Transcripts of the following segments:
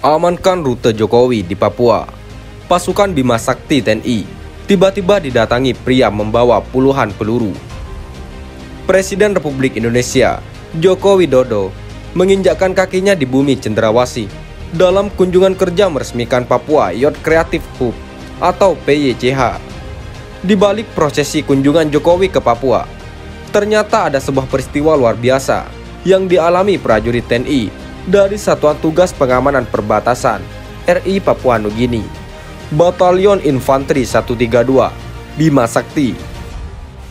Amankan rute Jokowi di Papua. Pasukan Bima Sakti TNI tiba-tiba didatangi pria membawa puluhan peluru. Presiden Republik Indonesia Joko Widodo menginjakkan kakinya di bumi Cendrawasih dalam kunjungan kerja meresmikan Papua Youth Creative Hub atau PYCH. Di balik prosesi kunjungan Jokowi ke Papua, ternyata ada sebuah peristiwa luar biasa yang dialami prajurit TNI dari Satuan Tugas Pengamanan Perbatasan RI Papua Nugini, Batalion Infanteri 132 Bima Sakti.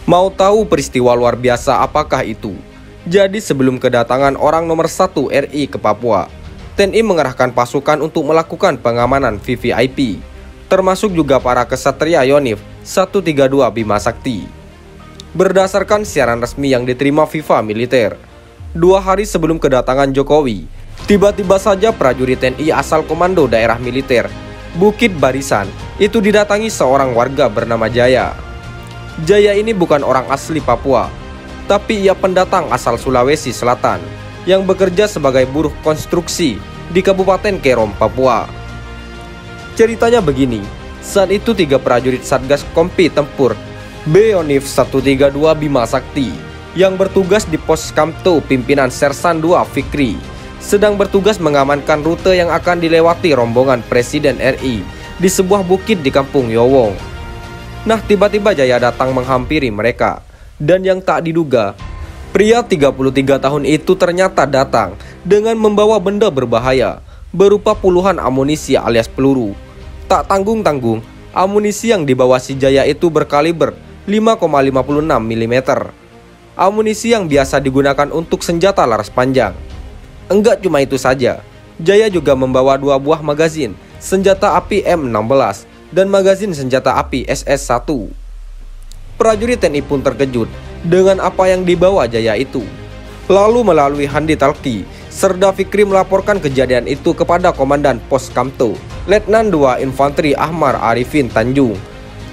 Mau tahu peristiwa luar biasa apakah itu? Jadi sebelum kedatangan orang nomor 1 RI ke Papua, TNI mengerahkan pasukan untuk melakukan pengamanan VVIP, termasuk juga para kesatria Yonif 132 Bima Sakti. Berdasarkan siaran resmi yang diterima FIFA Militer, 2 hari sebelum kedatangan Jokowi, tiba-tiba saja prajurit TNI asal Komando Daerah Militer Bukit Barisan itu didatangi seorang warga bernama Jaya. Jaya ini bukan orang asli Papua, tapi ia pendatang asal Sulawesi Selatan yang bekerja sebagai buruh konstruksi di Kabupaten Kerom, Papua. Ceritanya begini, saat itu 3 prajurit Satgas Kompi Tempur Beyonif 132 Bima Sakti yang bertugas di pos Kamto pimpinan Sersan 2 Fikri sedang bertugas mengamankan rute yang akan dilewati rombongan Presiden RI di sebuah bukit di Kampung Yowong. Nah, tiba-tiba Jaya datang menghampiri mereka, dan yang tak diduga, pria 33 tahun itu ternyata datang dengan membawa benda berbahaya berupa puluhan amunisi alias peluru. Tak tanggung-tanggung, amunisi yang dibawa si Jaya itu berkaliber 5,56 mm. Amunisi yang biasa digunakan untuk senjata laras panjang. Enggak cuma itu saja, Jaya juga membawa 2 buah magazin senjata api M16 dan magazin senjata api SS1. Prajurit TNI pun terkejut dengan apa yang dibawa Jaya itu. Lalu melalui Handi Talki, Serda Fikri melaporkan kejadian itu kepada Komandan Pos Kamto, Letnan 2 Infanteri Ahmad Arifin Tanjung.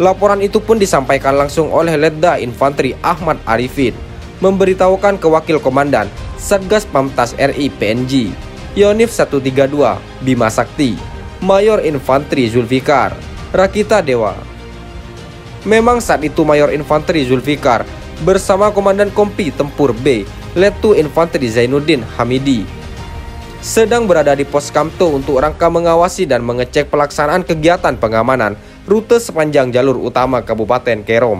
Laporan itu pun disampaikan langsung oleh Letda Infanteri Ahmad Arifin, memberitahukan ke Wakil Komandan Satgas Pamtas RI PNG, Yonif 132 Bima Sakti, Mayor Infanteri Zulfikar Rakita Dewa. Memang saat itu Mayor Infanteri Zulfikar bersama Komandan Kompi Tempur B, Letu Infanteri Zainuddin Hamidi, sedang berada di pos Kamto untuk rangka mengawasi dan mengecek pelaksanaan kegiatan pengamanan rute sepanjang jalur utama Kabupaten Kerom.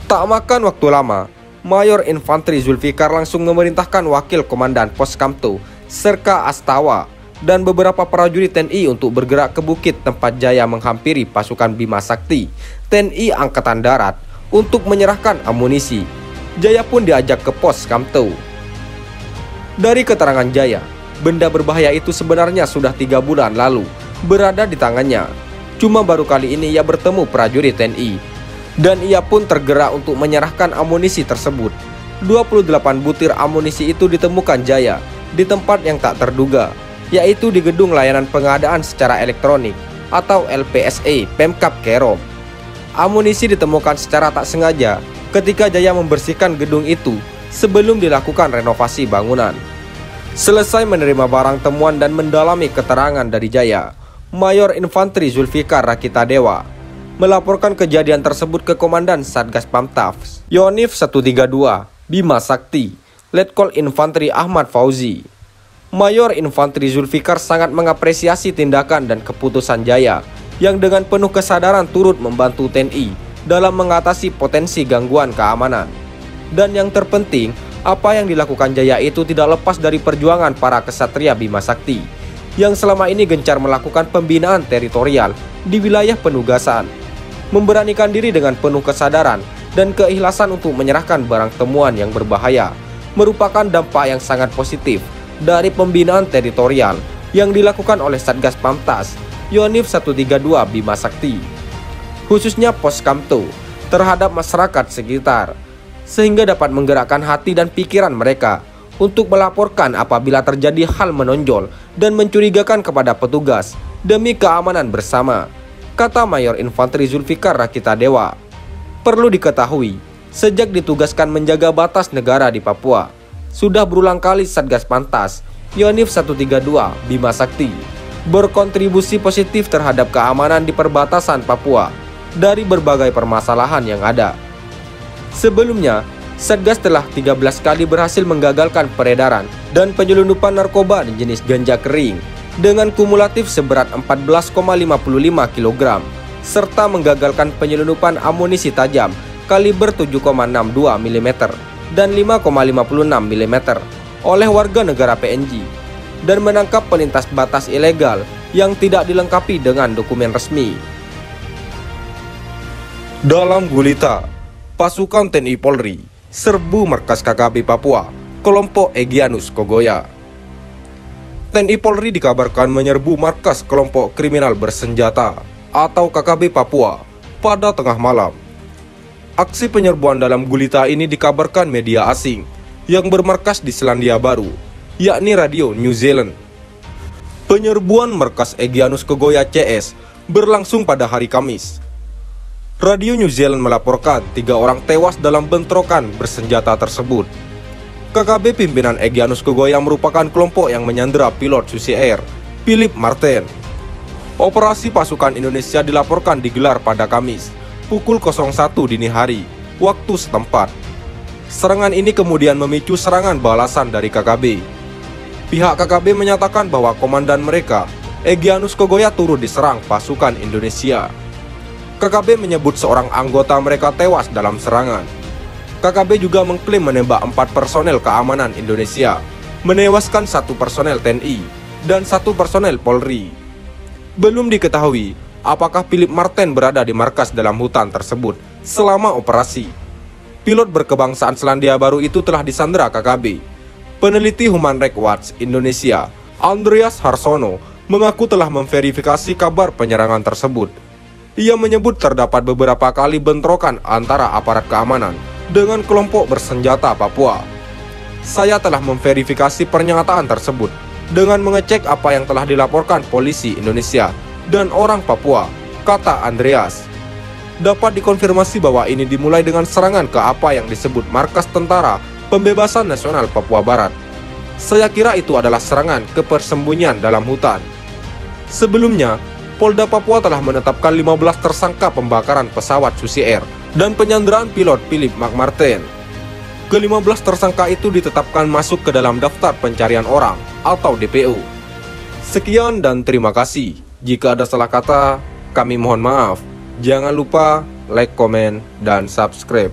Tak makan waktu lama, Mayor Infanteri Zulfikar langsung memerintahkan Wakil Komandan Pos Kamto, Serka Astawa, dan beberapa prajurit TNI untuk bergerak ke bukit tempat Jaya menghampiri pasukan Bima Sakti TNI Angkatan Darat untuk menyerahkan amunisi. Jaya pun diajak ke pos Kamto. Dari keterangan Jaya, benda berbahaya itu sebenarnya sudah 3 bulan lalu berada di tangannya. Cuma baru kali ini ia bertemu prajurit TNI, dan ia pun tergerak untuk menyerahkan amunisi tersebut. 28 butir amunisi itu ditemukan Jaya di tempat yang tak terduga, yaitu di Gedung Layanan Pengadaan Secara Elektronik atau LPSE Pemkab Kerom. Amunisi ditemukan secara tak sengaja ketika Jaya membersihkan gedung itu sebelum dilakukan renovasi bangunan. Selesai menerima barang temuan dan mendalami keterangan dari Jaya, Mayor Infanteri Zulfikar Rakita Dewa melaporkan kejadian tersebut ke Komandan Satgas Pamtafs Yonif 132 Bima Sakti, Letkol Infanteri Ahmad Fauzi. Mayor Infanteri Zulfikar sangat mengapresiasi tindakan dan keputusan Jaya yang dengan penuh kesadaran turut membantu TNI dalam mengatasi potensi gangguan keamanan. Dan yang terpenting, apa yang dilakukan Jaya itu tidak lepas dari perjuangan para kesatria Bima Sakti yang selama ini gencar melakukan pembinaan teritorial di wilayah penugasan, memberanikan diri dengan penuh kesadaran dan keikhlasan untuk menyerahkan barang temuan yang berbahaya, merupakan dampak yang sangat positif dari pembinaan teritorial yang dilakukan oleh Satgas Pamtas Yonif 132 Bima Sakti, khususnya Pos Kamto, terhadap masyarakat sekitar, sehingga dapat menggerakkan hati dan pikiran mereka untuk melaporkan apabila terjadi hal menonjol dan mencurigakan kepada petugas demi keamanan bersama, kata Mayor Infanteri Zulfikar Rakita Dewa. Perlu diketahui, sejak ditugaskan menjaga batas negara di Papua, sudah berulang kali Satgas Pantas Yonif 132 Bima Sakti berkontribusi positif terhadap keamanan di perbatasan Papua dari berbagai permasalahan yang ada. Sebelumnya, Satgas telah 13 kali berhasil menggagalkan peredaran dan penyelundupan narkoba jenis ganja kering dengan kumulatif seberat 14,55 kg, serta menggagalkan penyelundupan amunisi tajam kaliber 7,62 mm dan 5,56 mm oleh warga negara PNG, dan menangkap pelintas batas ilegal yang tidak dilengkapi dengan dokumen resmi. Dalam gulita, pasukan TNI Polri serbu markas KKB Papua, kelompok Egyanus Kogoya. TNI Polri dikabarkan menyerbu markas kelompok kriminal bersenjata atau KKB Papua pada tengah malam. Aksi penyerbuan dalam gulita ini dikabarkan media asing yang bermarkas di Selandia Baru, yakni Radio New Zealand. Penyerbuan markas Egyanus Kogoya CS berlangsung pada hari Kamis. Radio New Zealand melaporkan 3 orang tewas dalam bentrokan bersenjata tersebut. KKB pimpinan Egyanus Kogoya merupakan kelompok yang menyandera pilot Susi Air, Philip Martin. Operasi pasukan Indonesia dilaporkan digelar pada Kamis, pukul 01 dini hari, waktu setempat. Serangan ini kemudian memicu serangan balasan dari KKB. Pihak KKB menyatakan bahwa komandan mereka, Egyanus Kogoya, turut diserang pasukan Indonesia. KKB menyebut seorang anggota mereka tewas dalam serangan. KKB juga mengklaim menembak 4 personel keamanan Indonesia, menewaskan 1 personel TNI dan 1 personel Polri. Belum diketahui apakah Philip Martin berada di markas dalam hutan tersebut selama operasi. Pilot berkebangsaan Selandia Baru itu telah disandera KKB. Peneliti Human Rights Watch Indonesia, Andreas Harsono, mengaku telah memverifikasi kabar penyerangan tersebut. Ia menyebut terdapat beberapa kali bentrokan antara aparat keamanan dengan kelompok bersenjata Papua. Saya telah memverifikasi pernyataan tersebut dengan mengecek apa yang telah dilaporkan polisi Indonesia dan orang Papua, kata Andreas. Dapat dikonfirmasi bahwa ini dimulai dengan serangan ke apa yang disebut Markas Tentara Pembebasan Nasional Papua Barat. Saya kira itu adalah serangan ke persembunyian dalam hutan. Sebelumnya, Polda Papua telah menetapkan 15 tersangka pembakaran pesawat Susi Air dan penyanderaan pilot Philip Martin. Ke-15 tersangka itu ditetapkan masuk ke dalam daftar pencarian orang atau DPO. Sekian dan terima kasih. Jika ada salah kata, kami mohon maaf. Jangan lupa like, komen, dan subscribe.